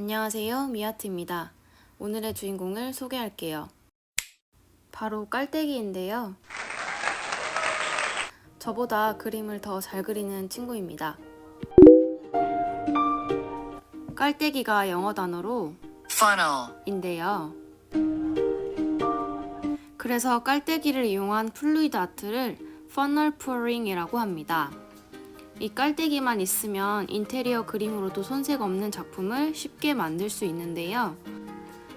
안녕하세요, 미아트입니다. 오늘의 주인공을 소개할게요. 바로 깔때기인데요. 저보다 그림을 더 잘 그리는 친구입니다. 깔때기가 영어 단어로 funnel인데요. 그래서 깔때기를 이용한 플루이드 아트를 funnel pouring이라고 합니다. 이 깔때기만 있으면 인테리어 그림으로도 손색 없는 작품을 쉽게 만들 수 있는데요.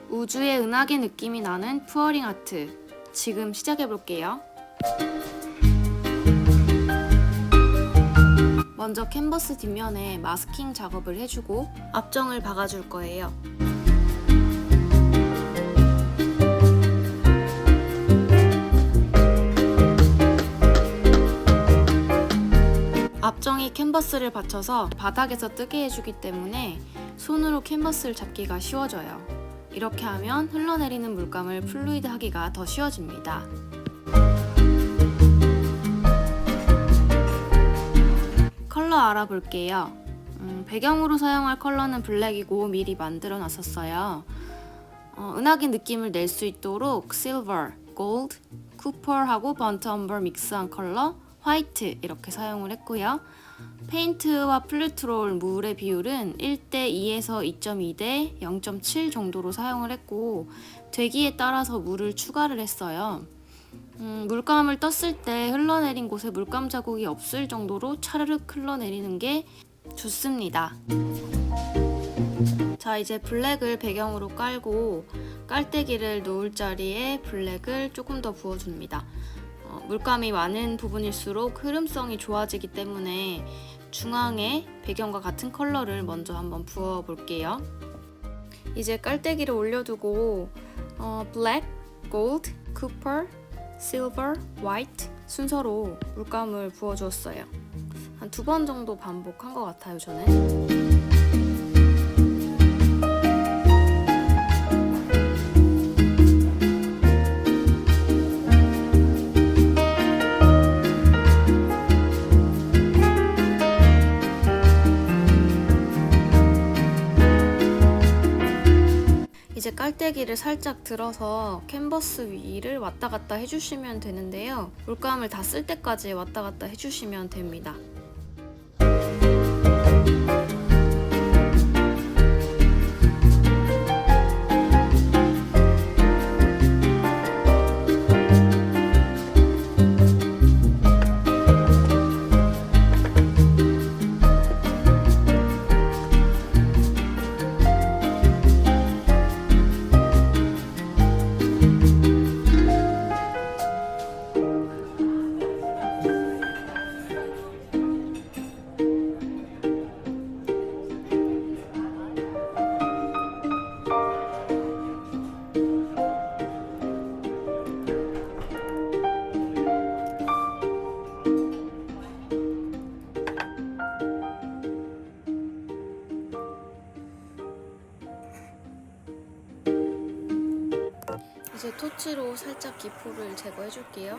우주의 은하계 느낌이 나는 푸어링 아트, 지금 시작해볼게요. 먼저 캔버스 뒷면에 마스킹 작업을 해주고 앞정을 박아줄 거예요. 앞정이 캔버스를 받쳐서 바닥에서 뜨게 해주기 때문에 손으로 캔버스를 잡기가 쉬워져요. 이렇게 하면 흘러내리는 물감을 플루이드 하기가 더 쉬워집니다. 컬러 알아볼게요. 배경으로 사용할 컬러는 블랙이고 미리 만들어 놨었어요. 은하계 느낌을 낼 수 있도록 실버, 골드, 쿠퍼하고 번트 엄버 믹스한 컬러 화이트 이렇게 사용을 했고요. 페인트와 플루트롤 물의 비율은 1:2에서 2.2대 0.7 정도로 사용을 했고 되기에 따라서 물을 추가를 했어요. 물감을 떴을 때 흘러내린 곳에 물감 자국이 없을 정도로 차르륵 흘러내리는 게 좋습니다. 자, 이제 블랙을 배경으로 깔고 깔때기를 놓을 자리에 블랙을 조금 더 부어줍니다. 물감이 많은 부분일수록 흐름성이 좋아지기 때문에 중앙에 배경과 같은 컬러를 먼저 한번 부어 볼게요. 이제 깔때기를 올려두고 블랙, 골드, 쿠퍼, 실버, 화이트 순서로 물감을 부어주었어요. 한 2번 정도 반복한 것 같아요, 저는. 이제 깔때기를 살짝 들어서 캔버스 위를 왔다 갔다 해주시면 되는데요. 물감을 다 쓸 때까지 왔다 갔다 해주시면 됩니다. 이제 토치로 살짝 기포를 제거해 줄게요.